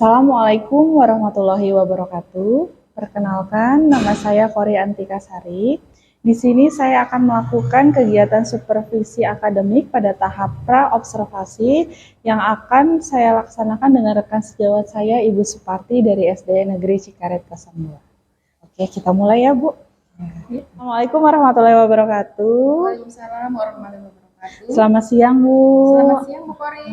Assalamualaikum warahmatullahi wabarakatuh. Perkenalkan, nama saya Kori Antika Sari. Di sini saya akan melakukan kegiatan supervisi akademik pada tahap pra-observasi yang akan saya laksanakan dengan rekan sejawat saya, Ibu Suparti dari SD Negeri Cikaret 02. Oke, kita mulai ya, Bu. Assalamualaikum warahmatullahi wabarakatuh. Waalaikumsalam warahmatullahi wabarakatuh. Selamat siang, Bu. Selamat siang, Bu Kori.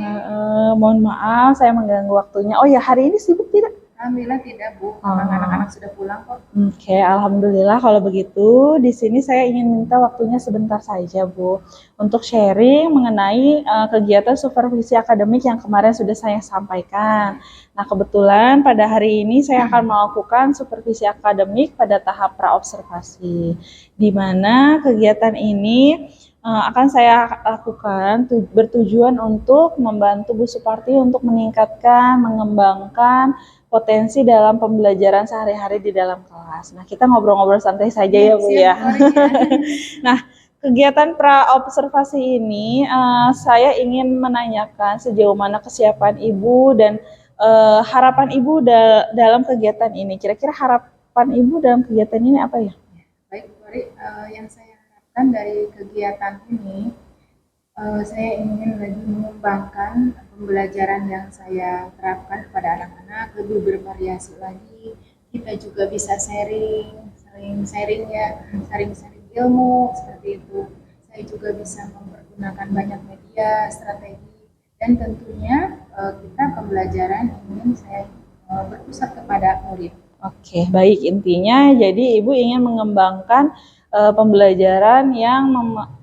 Mohon maaf saya mengganggu waktunya. Oh ya, hari ini sibuk tidak? Alhamdulillah tidak, Bu. Anak-anak sudah pulang kok. Oke, alhamdulillah kalau begitu. Di sini saya ingin minta waktunya sebentar saja, Bu, untuk sharing mengenai kegiatan supervisi akademik yang kemarin sudah saya sampaikan. Nah, kebetulan pada hari ini saya akan melakukan supervisi akademik pada tahap pra-observasi, di mana kegiatan ini akan saya lakukan bertujuan untuk membantu Bu Suparti untuk meningkatkan, mengembangkan potensi dalam pembelajaran sehari-hari di dalam kelas. Nah, kita ngobrol-ngobrol santai saja ya, Bu ya. Nah, kegiatan pra-observasi ini saya ingin menanyakan sejauh mana kesiapan Ibu dan harapan Ibu dalam kegiatan ini. Kira-kira harapan Ibu dalam kegiatan ini apa ya? Baik, Bu Kori, yang saya harapkan dari kegiatan ini, saya ingin lagi mengembangkan pembelajaran yang saya terapkan kepada anak-anak, lebih bervariasi lagi. Kita juga bisa sharing ya, sharing ilmu seperti itu. Saya juga bisa mempergunakan banyak media, strategi, dan tentunya kita pembelajaran ingin saya berpusat kepada murid. Oke, baik. Intinya jadi Ibu ingin mengembangkan pembelajaran yang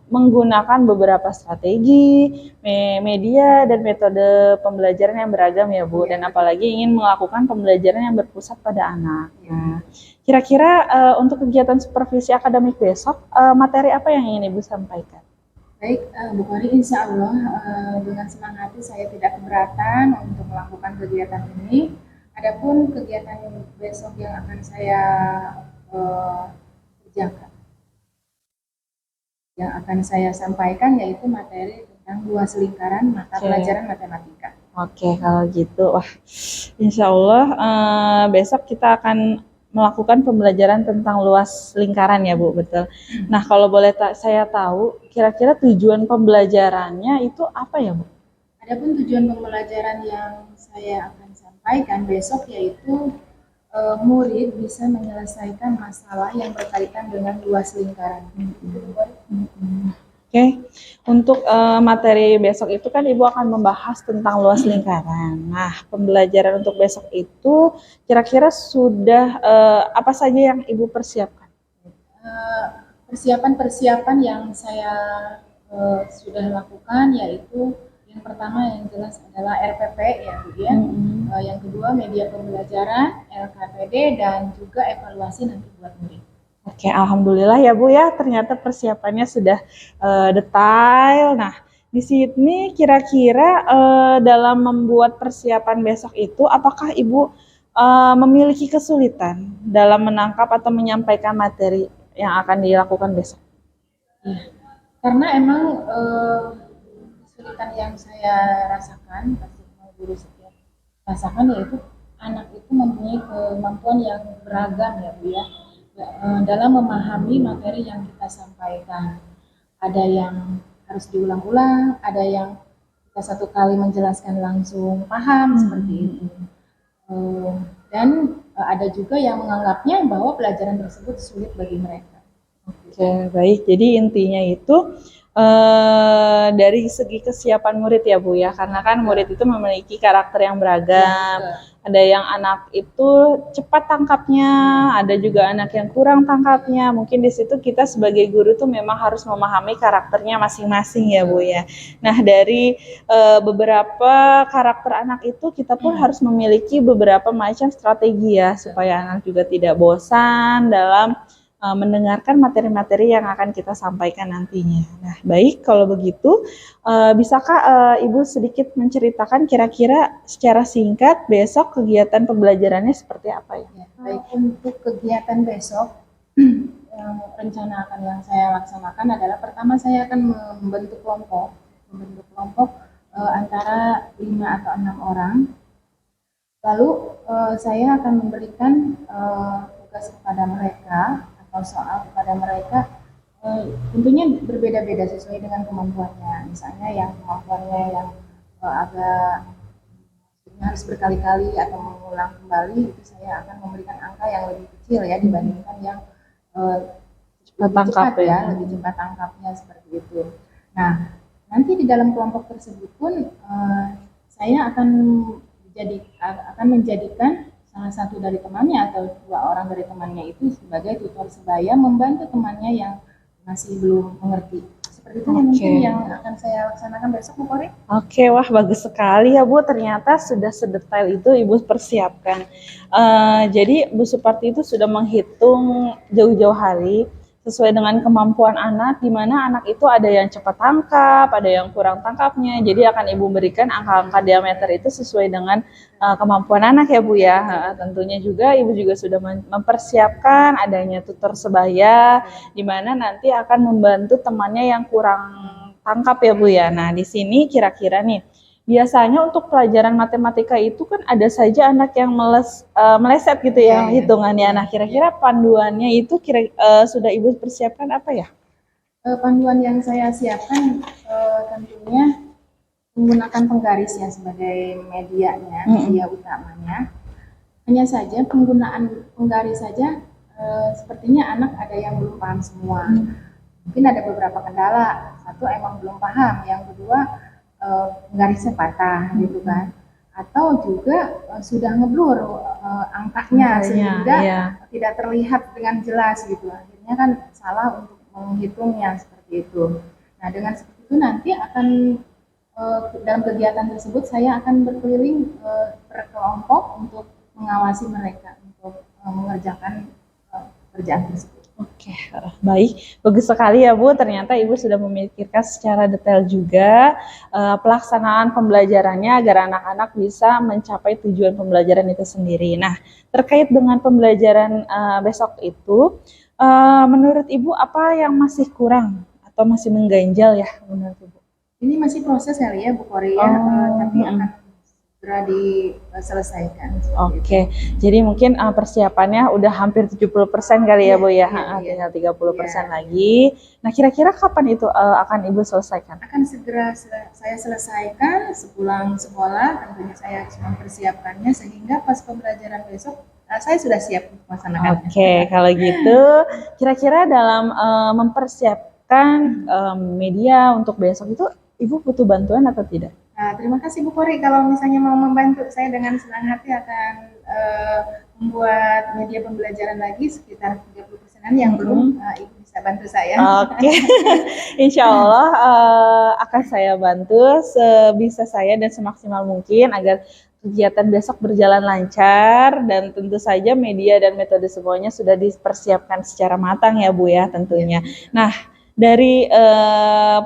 menggunakan beberapa strategi, media, dan metode pembelajaran yang beragam ya, Bu. Dan apalagi ingin melakukan pembelajaran yang berpusat pada anak. Nah, kira-kira untuk kegiatan supervisi akademik besok, materi apa yang ingin Ibu sampaikan? Baik, Bu Kori, insya Allah dengan senang hati saya tidak keberatan untuk melakukan kegiatan ini. Adapun kegiatan besok yang akan saya kerjakan, yang akan saya sampaikan yaitu materi tentang luas lingkaran mata pelajaran matematika. Oke, kalau gitu, wah, insya Allah besok kita akan melakukan pembelajaran tentang luas lingkaran ya, Bu, betul. Nah, kalau boleh saya tahu, kira-kira tujuan pembelajarannya itu apa ya, Bu? Adapun tujuan pembelajaran yang saya akan sampaikan besok yaitu murid bisa menyelesaikan masalah yang berkaitan dengan luas lingkaran. Oke, untuk materi besok itu kan Ibu akan membahas tentang luas lingkaran. Nah, pembelajaran untuk besok itu kira-kira sudah apa saja yang Ibu persiapkan? Persiapan-persiapan yang saya sudah lakukan yaitu yang pertama yang jelas adalah RPP ya, Bu ya. Yang kedua media pembelajaran, LKPD, dan juga evaluasi nanti buat murid. Oke, alhamdulillah ya, Bu ya. Ternyata persiapannya sudah detail. Nah, di sini kira-kira dalam membuat persiapan besok itu, apakah Ibu memiliki kesulitan dalam menangkap atau menyampaikan materi yang akan dilakukan besok? Ya, karena emang kesulitan yang saya rasakan, pasti semua guru setiap rasakan, yaitu anak itu mempunyai kemampuan yang beragam ya, Bu ya, dalam memahami materi yang kita sampaikan. Ada yang harus diulang-ulang, ada yang kita satu kali menjelaskan langsung paham seperti itu. Dan ada juga yang menganggapnya bahwa pelajaran tersebut sulit bagi mereka. Oke, baik. Jadi intinya itu dari segi kesiapan murid ya, Bu ya, karena kan murid itu memiliki karakter yang beragam. Ada yang anak itu cepat tangkapnya, ada juga anak yang kurang tangkapnya. Mungkin di situ kita sebagai guru tuh memang harus memahami karakternya masing-masing ya, Bu ya. Nah, dari beberapa karakter anak itu kita pun harus memiliki beberapa macam strategi ya, supaya anak juga tidak bosan dalam mendengarkan materi-materi yang akan kita sampaikan nantinya. Nah, baik, kalau begitu, bisakah Ibu sedikit menceritakan kira-kira secara singkat besok kegiatan pembelajarannya seperti apa ya? Baik, untuk kegiatan besok, rencana akan yang saya laksanakan adalah pertama saya akan membentuk kelompok antara 5 atau 6 orang. Lalu saya akan memberikan tugas kepada mereka atau soal kepada mereka, tentunya berbeda-beda sesuai dengan kemampuannya. Misalnya yang kemampuannya yang agak harus berkali-kali atau mengulang kembali, itu saya akan memberikan angka yang lebih kecil ya dibandingkan yang lebih cepat ya, lebih cepat tangkapnya seperti itu. Nah, nanti di dalam kelompok tersebut pun saya akan menjadikan salah satu dari temannya atau dua orang dari temannya itu sebagai tutor sebaya membantu temannya yang masih belum mengerti. Seperti itu mungkin yang akan saya laksanakan besok, Bu Kori. Oke, wah bagus sekali ya Bu. Ternyata sudah sedetail itu Ibu persiapkan. Jadi Bu Suparti itu sudah menghitung jauh-jauh hari sesuai dengan kemampuan anak, di mana anak itu ada yang cepat tangkap, ada yang kurang tangkapnya. Jadi akan Ibu berikan angka-angka diameter itu sesuai dengan kemampuan anak ya Bu ya. Tentunya juga Ibu juga sudah mempersiapkan adanya tutor sebaya, di mana nanti akan membantu temannya yang kurang tangkap ya Bu ya. Nah di sini kira-kira nih, biasanya untuk pelajaran matematika itu kan ada saja anak yang meleset gitu ya hitungannya. Nah kira-kira panduannya itu sudah Ibu persiapkan apa ya? Panduan yang saya siapkan tentunya menggunakan penggaris ya sebagai medianya, media utamanya. Hanya saja penggunaan penggaris saja sepertinya anak ada yang belum paham semua. Mungkin ada beberapa kendala. Satu emang belum paham, yang kedua garisnya patah gitu kan, atau juga sudah ngeblur angkanya sehingga tidak terlihat dengan jelas gitu. Akhirnya kan salah untuk menghitungnya seperti itu. Nah dengan seperti itu nanti akan dalam kegiatan tersebut saya akan berkeliling per kelompok untuk mengawasi mereka untuk mengerjakan pekerjaan tersebut. Oke, baik. Bagus sekali ya Bu, ternyata Ibu sudah memikirkan secara detail juga pelaksanaan pembelajarannya agar anak-anak bisa mencapai tujuan pembelajaran itu sendiri. Nah, terkait dengan pembelajaran besok itu, menurut Ibu apa yang masih kurang atau masih mengganjal ya menurut Ibu? Ini masih proses kali ya Bu Kori ya, tapi akan segera diselesaikan. Oke, jadi mungkin persiapannya udah hampir 70% kali ya Bu ya, tinggal 30% lagi. Nah kira-kira kapan itu akan Ibu selesaikan? Akan segera saya selesaikan sepulang sekolah, tentunya saya mempersiapkannya sehingga pas pembelajaran besok saya sudah siap untuk melaksanakannya. Oke, kalau gitu kira-kira dalam mempersiapkan media untuk besok itu Ibu butuh bantuan atau tidak? Nah, terima kasih Bu Kori, kalau misalnya mau membantu saya dengan senang hati akan membuat media pembelajaran lagi sekitar 30%-an yang belum Ibu bisa bantu saya. Oke, Insya Allah akan saya bantu sebisa saya dan semaksimal mungkin agar kegiatan besok berjalan lancar, dan tentu saja media dan metode semuanya sudah dipersiapkan secara matang ya Bu ya tentunya. Nah dari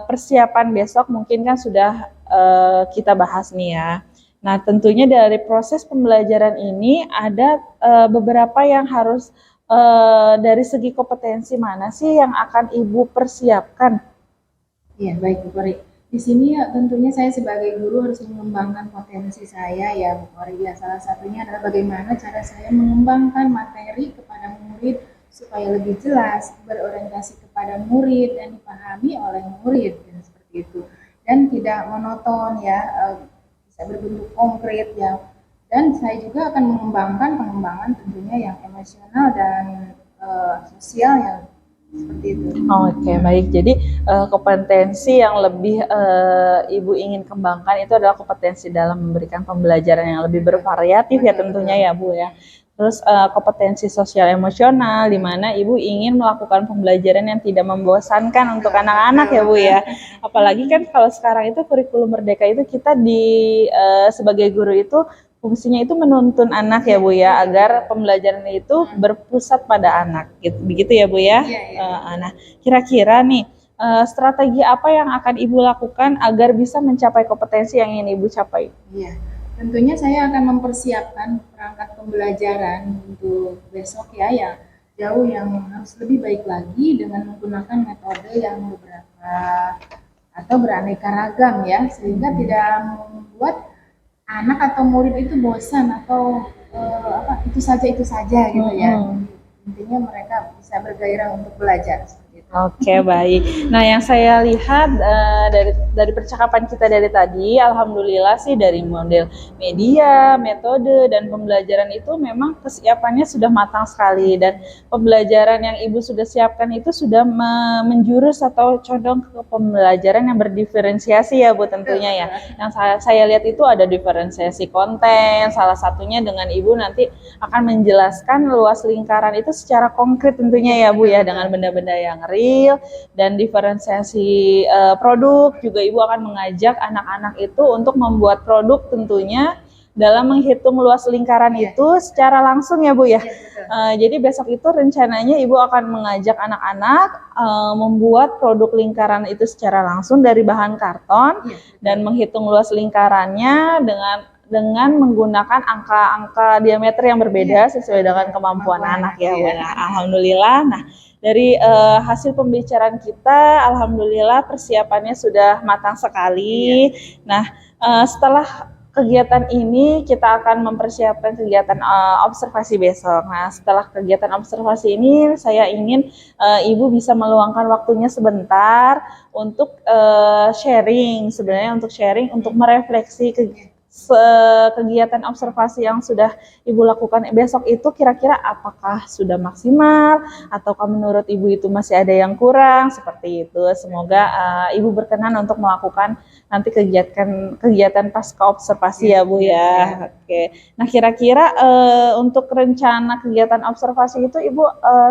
persiapan besok mungkin kan sudah kita bahas nih ya. Nah tentunya dari proses pembelajaran ini ada beberapa yang harus dari segi kompetensi mana sih yang akan Ibu persiapkan? Iya baik Bu Kori. Di sini ya, tentunya saya sebagai guru harus mengembangkan potensi saya ya Bu Kori. Ya, salah satunya adalah bagaimana cara saya mengembangkan materi kepada murid supaya lebih jelas, berorientasi kepada murid dan dipahami oleh murid dan seperti itu. Dan tidak monoton ya, bisa berbentuk konkret ya. Dan saya juga akan mengembangkan pengembangan tentunya yang emosional dan sosial yang seperti itu. Oke, baik. Jadi kompetensi yang lebih Ibu ingin kembangkan itu adalah kompetensi dalam memberikan pembelajaran yang lebih bervariatif ya tentunya ya Bu ya. Terus kompetensi sosial emosional, di mana Ibu ingin melakukan pembelajaran yang tidak membosankan untuk anak-anak ya Bu ya. Apalagi kan kalau sekarang itu kurikulum merdeka itu kita sebagai guru itu fungsinya itu menuntun anak ya Bu ya, agar pembelajaran itu berpusat pada anak. Begitu ya Bu ya. Nah kira-kira nih strategi apa yang akan Ibu lakukan agar bisa mencapai kompetensi yang ingin Ibu capai? Iya. Tentunya saya akan mempersiapkan perangkat pembelajaran untuk besok ya, yang jauh yang harus lebih baik lagi dengan menggunakan metode yang beberapa atau beraneka ragam ya, sehingga tidak membuat anak atau murid itu bosan atau itu saja gitu ya. Mm-mm. Intinya mereka bisa bergairah untuk belajar seperti itu. Oke, baik. Nah, yang saya lihat dari percakapan kita dari tadi, alhamdulillah sih dari model media, metode, dan pembelajaran itu memang kesiapannya sudah matang sekali, dan pembelajaran yang Ibu sudah siapkan itu sudah menjurus atau condong ke pembelajaran yang berdiferensiasi ya Bu, tentunya ya. Yang saya lihat itu ada diferensiasi konten, salah satunya dengan Ibu nanti akan menjelaskan luas lingkaran itu secara konkret tentunya ya Bu ya, dengan benda-benda yang real, dan diferensiasi produk juga Ibu akan mengajak anak-anak itu untuk membuat produk tentunya dalam menghitung luas lingkaran itu secara langsung ya Bu ya. Jadi besok itu rencananya Ibu akan mengajak anak-anak membuat produk lingkaran itu secara langsung dari bahan karton dan menghitung luas lingkarannya dengan menggunakan angka-angka diameter yang berbeda sesuai dengan kemampuan anak ya Bu. Nah, alhamdulillah. Nah, dari hasil pembicaraan kita, alhamdulillah persiapannya sudah matang sekali. Nah, setelah kegiatan ini kita akan mempersiapkan kegiatan observasi besok. Nah, setelah kegiatan observasi ini, saya ingin Ibu bisa meluangkan waktunya sebentar untuk sharing, sebenarnya untuk sharing, untuk merefleksi kegiatan observasi yang sudah Ibu lakukan besok itu kira-kira apakah sudah maksimal ataukah menurut Ibu itu masih ada yang kurang, seperti itu. Semoga Ibu berkenan untuk melakukan nanti kegiatan pasca observasi ya Bu ya. Oke. Nah, kira-kira untuk rencana kegiatan observasi itu Ibu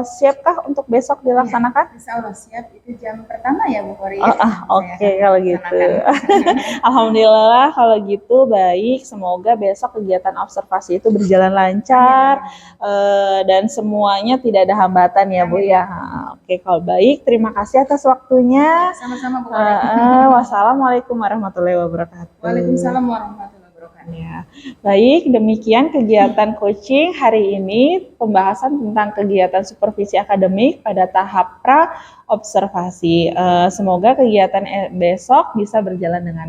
siapkah untuk besok dilaksanakan? Insya Allah siap, itu jam pertama ya Bu Kori. Oke, kalau gitu. Alhamdulillah kalau gitu baik. Semoga besok kegiatan observasi itu berjalan lancar dan semuanya tidak ada hambatan ya Bu ya. Oke, kalau baik. Terima kasih atas waktunya. Sama-sama Bu Kori. Wassalamualaikum warahmatullahi wabarakatuh. Waalaikumsalam warahmatullahi wabarakatuh. Ya. Baik, demikian kegiatan coaching hari ini, pembahasan tentang kegiatan supervisi akademik pada tahap pra observasi. Semoga kegiatan besok bisa berjalan dengan